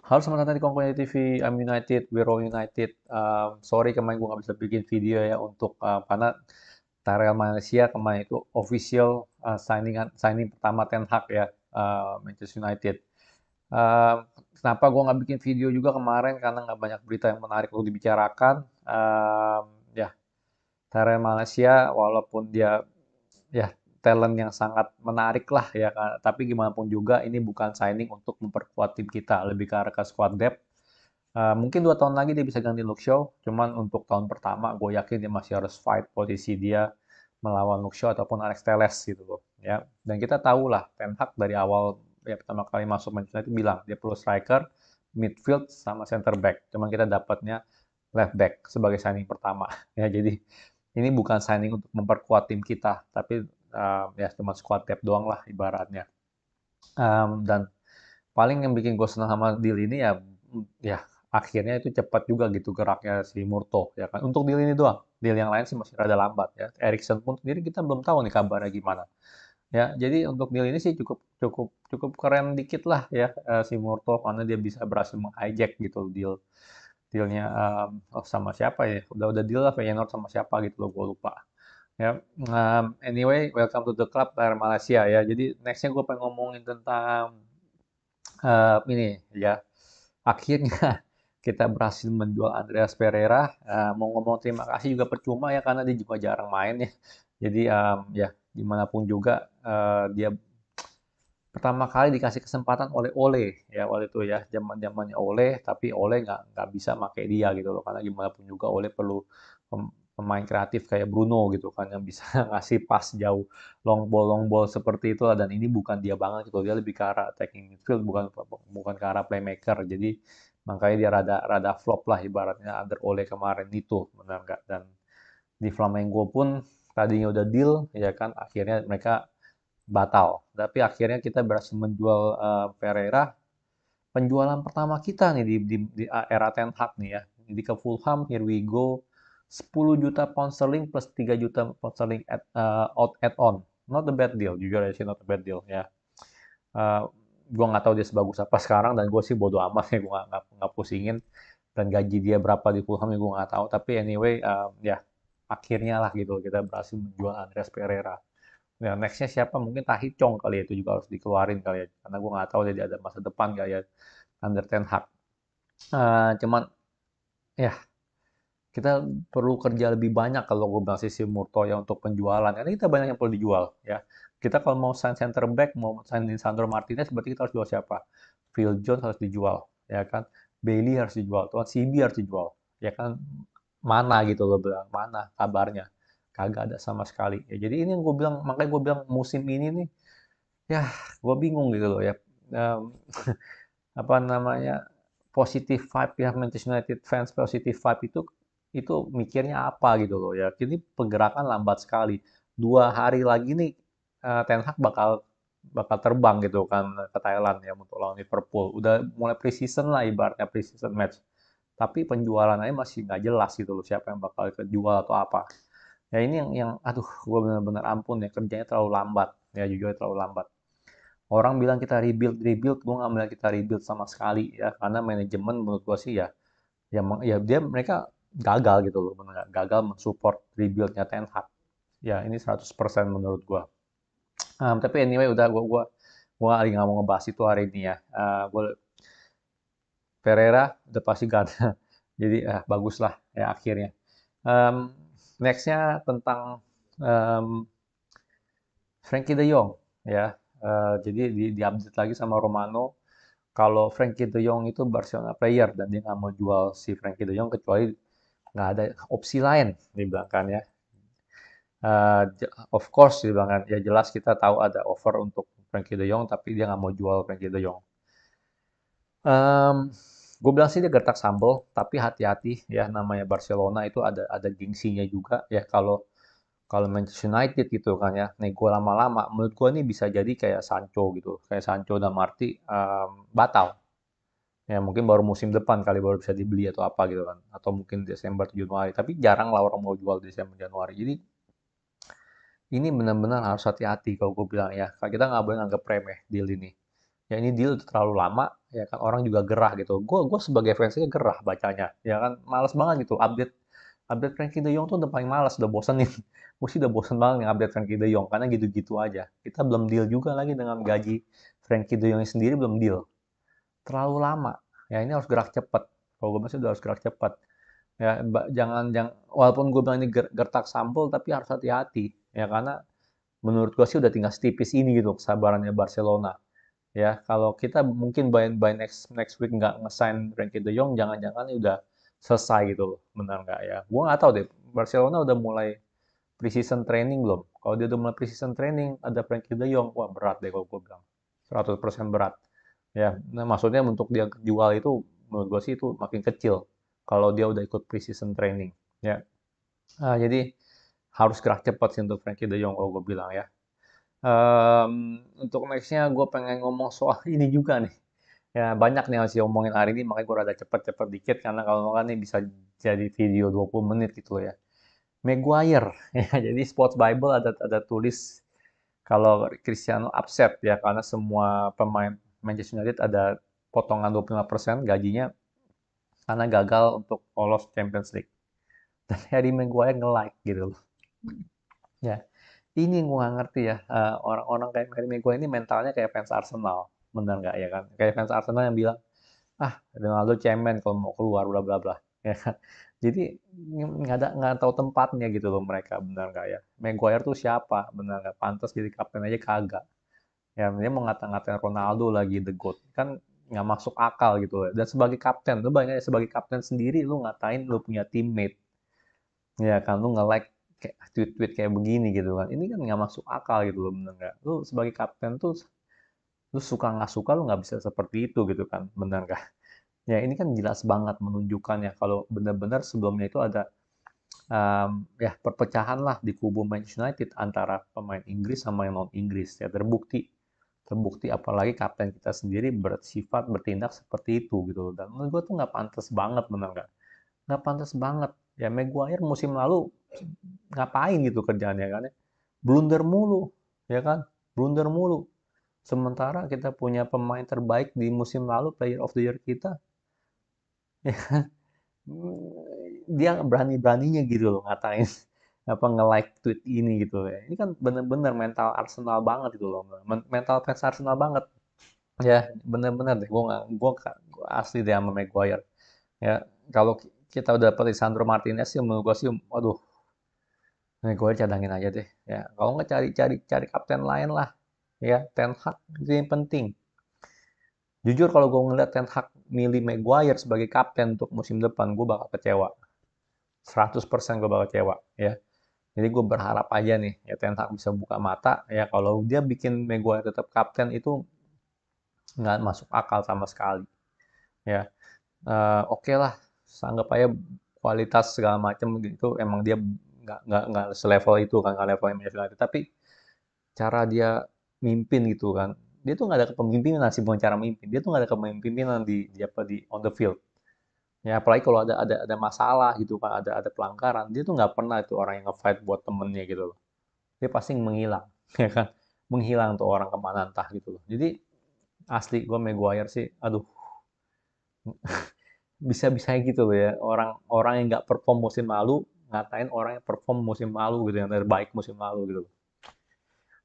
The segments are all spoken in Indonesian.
Halo selamat datang di Kongko TV. I'm United, we're all United. Sorry kemarin gue nggak bisa bikin video ya untuk karena Real Malaysia kemarin itu official signing pertama Ten Hag ya, Manchester United. Um, Kenapa gue nggak bikin video juga kemarin karena nggak banyak berita yang menarik untuk dibicarakan. Ya, Real Malaysia walaupun dia ya talent yang sangat menarik lah ya kan. Tapi gimana pun juga ini bukan signing untuk memperkuat tim kita, lebih ke arah ke squad depth. Mungkin 2 tahun lagi dia bisa ganti Luke Shaw, cuman untuk tahun pertama gue yakin dia masih harus fight posisi dia melawan Luke Shaw ataupun Alex Telles gitu loh ya. Dan kita tahu lah Ten Hag dari awal ya pertama kali masuk Manchester United bilang dia perlu striker, midfield sama center back. Cuman kita dapatnya left back sebagai signing pertama ya. Jadi ini bukan signing untuk memperkuat tim kita, tapi ya cuma squad depth doang lah ibaratnya. Dan paling yang bikin gue senang sama deal ini ya, ya akhirnya itu cepat juga gitu geraknya si Murto ya kan. Untuk deal ini doang. Deal yang lain sih masih rada lambat ya. Erikson pun sendiri kita belum tahu nih kabarnya gimana. Ya, jadi untuk deal ini sih cukup cukup cukup keren dikit lah ya si Murto karena dia bisa berhasil meng-hijack gitu dealnya sama siapa ya? Udah deal lah Feyenoord sama siapa gitu loh, gue lupa. Ya, anyway, welcome to the club Air Malaysia ya. Jadi nextnya gue pengen ngomongin tentang ini ya, akhirnya kita berhasil menjual Andreas Pereira. Mau ngomong terima kasih juga percuma ya karena dia juga jarang main ya. Jadi ya gimana pun juga dia pertama kali dikasih kesempatan oleh Ole ya waktu itu ya zaman zamannya Ole, tapi Ole nggak bisa pakai dia gitu loh karena gimana pun juga Ole perlu pemain kreatif kayak Bruno gitu kan yang bisa ngasih pas jauh long ball seperti itu dan ini bukan dia banget gitu, dia lebih ke arah attacking midfield, bukan bukan ke arah playmaker. Jadi makanya dia rada rada flop lah ibaratnya under Ole kemarin itu, benar nggak? Dan di Flamengo pun tadinya udah deal ya kan, akhirnya mereka batal. Tapi akhirnya kita berhasil menjual Pereira. Penjualan pertama kita nih di era Ten Hag nih ya. Jadi ke Fulham, here we go. 10 juta pound sterling plus 3 juta pound sterling add on. Not a bad deal, jujur aja sih not a bad deal ya. Uh, gue nggak tahu dia sebagus apa sekarang dan gue sih bodo amat ya, gue nggak pusingin. Dan gaji dia berapa di Fulham ya gue nggak tahu. Tapi anyway, ya akhirnya lah gitu kita berhasil menjual Andreas Pereira. Ya, nextnya siapa? Mungkin Tahi Chong kali ya, itu juga harus dikeluarin kali ya. Karena gue nggak tahu dia ada masa depan kali ya under Ten Hag. Cuman ya kita perlu kerja lebih banyak kalau gue bilang sisi Murto ya untuk penjualan. Karena kita banyak yang perlu dijual ya. Kita kalau mau sign center back, mau sign Lisandro Martinez, berarti kita harus jual siapa? Phil Jones harus dijual, ya kan? Bailey harus dijual, tuan CB harus dijual, ya kan? Mana gitu loh bilang, mana kabarnya? Kagak ada sama sekali. Ya, jadi ini yang gue bilang, makanya gue bilang musim ini nih, ya gue bingung gitu loh ya. Em, apa namanya, positif vibe ya, Manchester United fans positif vibe itu mikirnya apa gitu loh ya. Jadi pergerakan lambat sekali. 2 hari lagi nih Ten Hag bakal bakal terbang gitu kan ke Thailand ya untuk lawan Liverpool. Udah mulai preseason lah ibaratnya preseason match. Tapi penjualannya masih nggak jelas gitu loh siapa yang bakal kejual atau apa. Ya ini yang aduh gue bener-bener ampun ya kerjanya terlalu lambat ya, jujur terlalu lambat. Orang bilang kita rebuild, rebuild, gue nggak melihat kita rebuild sama sekali ya, karena manajemen menurut gue sih ya, ya dia mereka gagal gitu loh, benar gagal mensupport rebuildnya Ten Hag. Ya ini 100% menurut gue. Tapi anyway udah gue lagi nggak mau ngebahas itu hari ini ya. Gue Pereira udah pasti gak ada, jadi bagus lah ya akhirnya. Um, Nextnya tentang um, Frankie De Jong ya. Jadi di-update lagi sama Romano kalau Frankie De Jong itu Barcelona player dan dia nggak mau jual si Frankie De Jong kecuali nggak ada opsi lain, dibilang kan ya. Of course dibilang kan, ya jelas kita tahu ada offer untuk Frankie De Jong tapi dia nggak mau jual Frankie De Jong. Um, gue bilang sih dia gertak sambal, tapi hati-hati ya, namanya Barcelona itu ada gengsinya juga ya. Kalau kalau Manchester United gitu kan ya, nego lama-lama, menurut gue nih bisa jadi kayak Sancho gitu, kayak Sancho dan Marti batal. Ya mungkin baru musim depan kali baru bisa dibeli atau apa gitu kan. Atau mungkin Desember atau Januari. Tapi jarang lah orang mau jual Desember Januari. Jadi ini benar-benar harus hati-hati kalau gue bilang ya. Kita nggak boleh nganggap remeh deal ini. ya ini deal udah terlalu lama, ya kan orang juga gerah gitu. Gue sebagai fansnya gerah bacanya, ya kan males banget gitu update update Frankie De Jong tuh udah paling malas, udah bosen nih. Gue sih udah bosen banget update Frankie De Jong karena gitu-gitu aja. Kita belum deal juga lagi dengan gaji Frankie De Jong sendiri belum deal. Terlalu lama. Ya ini harus gerak cepat. Kalau gue masih udah harus gerak cepat. Ya jangan walaupun gue bilang ini gertak sampul tapi harus hati-hati ya karena menurut gue sih udah tinggal setipis ini gitu kesabarannya Barcelona. Ya, kalau kita mungkin by next next week nggak ngesign Frankie De Jong, jangan-jangan ini udah selesai gitu loh, benar nggak ya? Gua nggak tahu deh, Barcelona udah mulai preseason training belum? Kalau dia udah mulai preseason training, ada Frankie De Jong, wah berat deh kalau gue bilang, 100% berat. Ya, nah maksudnya untuk dia jual itu, menurut gue sih itu makin kecil kalau dia udah ikut preseason training. Ya, jadi harus gerak cepat sih untuk Frankie De Jong kalau gue bilang ya. Untuk nextnya gue pengen ngomong soal ini juga nih. Ya banyak nih yang harus diomongin hari ini, makanya gue rada cepet-cepet dikit karena kalau nggak nih bisa jadi video 20 menit gitu ya. Maguire, ya, jadi Sports Bible ada tulis kalau Cristiano upset ya karena semua pemain Manchester United ada potongan 25% gajinya karena gagal untuk lolos Champions League. Dan Harry Maguire nge-like gitu loh. Ya, ini gue nggak ngerti ya, orang-orang kayak Harry Maguire ini mentalnya kayak fans Arsenal, bener nggak ya kan? Kayak fans Arsenal yang bilang, ah Ronaldo cemen kalau mau keluar bla bla bla, ya kan? Jadi nggak tahu tempatnya gitu loh mereka, bener nggak ya? Maguire tuh siapa, bener nggak pantas jadi kapten aja kagak. Ya dia mau ngata-ngatain Ronaldo lagi the GOAT, kan nggak masuk akal gitu loh. Dan sebagai kapten, tuh banyak sebagai kapten sendiri lu ngatain lu punya teammate, ya kan lu nge-like kayak tweet-tweet kayak begini gitu kan. Ini kan nggak masuk akal gitu loh, bener nggak? Lu sebagai kapten tuh lu suka nggak suka lu nggak bisa seperti itu gitu kan, bener nggak? Ya ini kan jelas banget menunjukkannya kalau benar-benar sebelumnya itu ada ya perpecahan lah di kubu Manchester United antara pemain Inggris sama yang non Inggris ya terbukti terbukti apalagi kapten kita sendiri bersifat bertindak seperti itu gitu loh. Dan menurut gue tuh nggak pantas banget, benar nggak pantas banget ya. Maguire musim lalu ngapain gitu kerjaannya kan ya, blunder mulu ya kan, blunder mulu. Sementara kita punya pemain terbaik di musim lalu, player of the year kita, dia berani-beraninya gitu loh ngatain apa nge-like tweet ini gitu ya. Ini kan bener-bener mental Arsenal banget gitu loh. Mental fans Arsenal banget. Ya, bener-bener deh. Gua asli deh sama Maguire. Ya, kalau kita udah dapet Lisandro Martinez sih menurut gua sih waduh, Maguire cadangin aja deh. Ya, kalau nggak cari kapten lain lah. Ya, Ten Hag itu yang penting. Jujur kalau gue ngeliat Ten Hag milih Maguire sebagai kapten untuk musim depan, gue bakal kecewa. 100% gue bakal kecewa ya. Jadi gue berharap aja nih ya Ten Hag bisa buka mata ya kalau dia bikin Maguire tetap kapten itu nggak masuk akal sama sekali ya. Oke lah, anggap aja kualitas segala macam gitu emang dia nggak selevel itu kan, nggak level Manchester United, tapi cara dia mimpin gitu kan, dia tuh nggak ada kepemimpinan sih, bukan cara mimpin, dia tuh nggak ada kepemimpinan di apa di on the field. Ya apalagi kalau ada masalah gitu kan, ada pelanggaran, dia tuh nggak pernah itu orang yang nge-fight buat temennya gitu loh. Dia pasti menghilang, ya kan? Menghilang tuh orang kemana entah gitu loh. Jadi asli gue Maguire sih, aduh, bisa-bisanya gitu loh ya. Orang-orang yang nggak perform musim lalu ngatain orang yang perform musim lalu gitu, yang terbaik musim lalu gitu loh.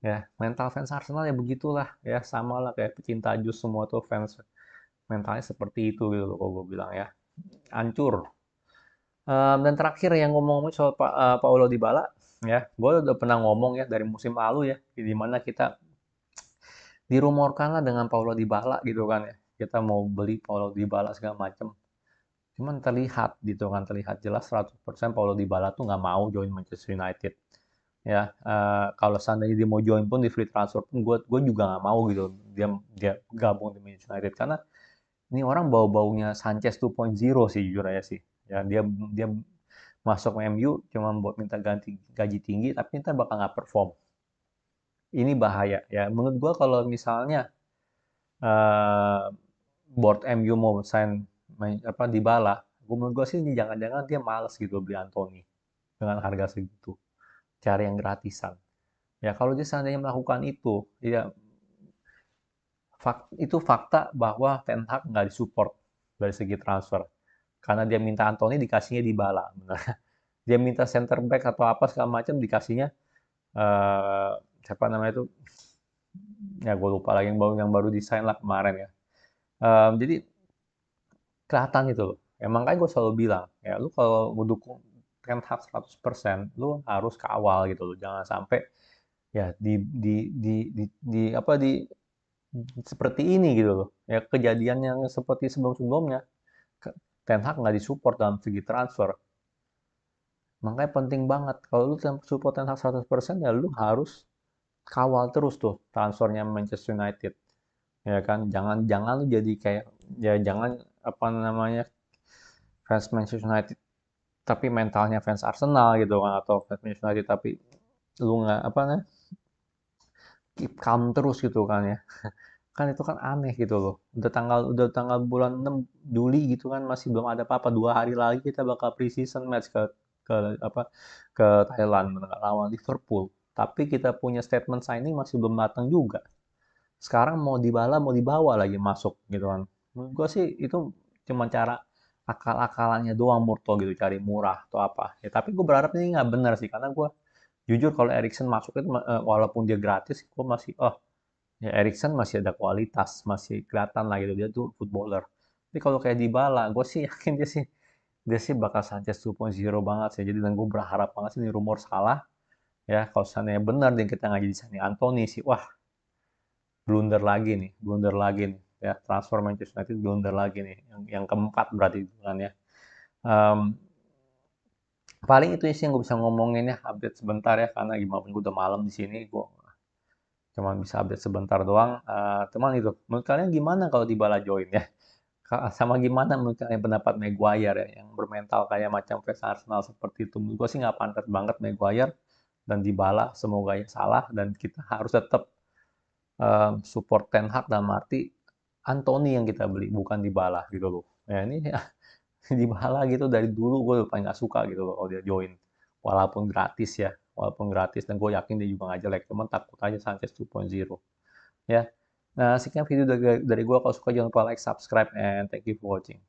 Ya, mental fans Arsenal ya begitulah ya, sama lah kayak pecinta jus semua tuh fans mentalnya seperti itu gitu loh kalau gue bilang ya. Hancur. Dan terakhir yang ngomong-ngomong soal Paulo Dybala, ya, gue udah pernah ngomong ya dari musim lalu ya, di mana kita dirumorkan lah dengan Paulo Dybala gitu kan ya. Kita mau beli Paulo Dybala segala macam. Cuman terlihat gitu kan, terlihat jelas 100% Paulo Dybala tuh nggak mau join Manchester United. Ya, kalau seandainya dia mau join pun di free transfer pun gue juga nggak mau gitu. Dia dia gabung di Manchester United karena ini orang bau-baunya Sanchez 2.0 sih jujur aja sih. Ya dia masuk MU cuma buat minta ganti gaji tinggi tapi ntar bakal nggak perform. Ini bahaya ya. Menurut gua kalau misalnya eh, board MU mau sign apa Dybala, gua menurut gua sih ini jangan-jangan dia males gitu beli Anthony dengan harga segitu, cari yang gratisan. Ya kalau dia seandainya melakukan itu, ya Itu fakta bahwa Ten Hag nggak disupport dari segi transfer. Karena dia minta Anthony dikasihnya Dybala. Dia minta center back atau apa segala macam dikasihnya siapa namanya itu, ya gue lupa lagi, yang baru desain lah kemarin ya. Jadi kelihatan gitu loh. Emang kan gue selalu bilang, ya lu kalau mau dukung Ten Hag 100%, lu harus kawal gitu loh. Jangan sampai ya di seperti ini gitu loh. Ya kejadian yang seperti sebelum-sebelumnya, Ten Hag nggak disupport dalam segi transfer. Makanya penting banget kalau lu support Ten Hag 100% ya lu harus kawal terus tuh transfernya Manchester United. Ya kan, jangan jangan lu jadi kayak, ya jangan apa namanya, fans Manchester United tapi mentalnya fans Arsenal gitu kan, atau fans Manchester United tapi lu nggak apa namanya, keep calm terus gitu kan ya. Kan itu kan aneh gitu loh. Udah tanggal bulan 6 Juli gitu kan, masih belum ada apa-apa. 2 hari lagi kita bakal pre-season match ke apa ke Thailand lawan Liverpool. Tapi kita punya statement signing masih belum datang juga. Sekarang mau mau dibawa lagi masuk gitu kan. Menurut gue sih itu cuma cara akal-akalannya doang Murto gitu, cari murah atau apa. Ya tapi gue berharap ini nggak benar sih, karena gue jujur kalau Erikson masuk itu walaupun dia gratis, gue masih ya Erikson masih ada kualitas, masih kelihatan lah gitu dia tuh footballer. Tapi kalau kayak Dybala, gue sih yakin dia sih bakal Sanchez 2.0 banget sih. Jadi dan gue berharap banget sih ini rumor salah ya. Kalau seandainya benar dan kita nggak jadi signing Anthony sih, wah blunder lagi nih ya, transfer Manchester United blunder lagi nih, yang keempat berarti itu kan ya. Em, Paling itu sih yang gue bisa ngomongin ya, update sebentar ya, karena gimana pun gue udah malam di sini, gue cuma bisa update sebentar doang. Cuman itu, menurut kalian gimana kalau Dybala join ya? Sama gimana menurut kalian pendapat Maguire ya, yang bermental kayak macam fans Arsenal seperti itu? Menurut gue sih nggak pantas banget Maguire dan Dybala, semoga ya salah, dan kita harus tetap support Ten Hag dalam arti Anthony yang kita beli, bukan Dybala gitu loh. Ya ini ya, Dybala gitu dari dulu gue paling nggak suka gitu loh kalau dia join. Walaupun gratis dan gue yakin dia juga nggak jelek, cuman takut aja Sanchez 2.0 ya. Nah, sekian video dari gue. Kalau suka jangan lupa like, subscribe, and thank you for watching.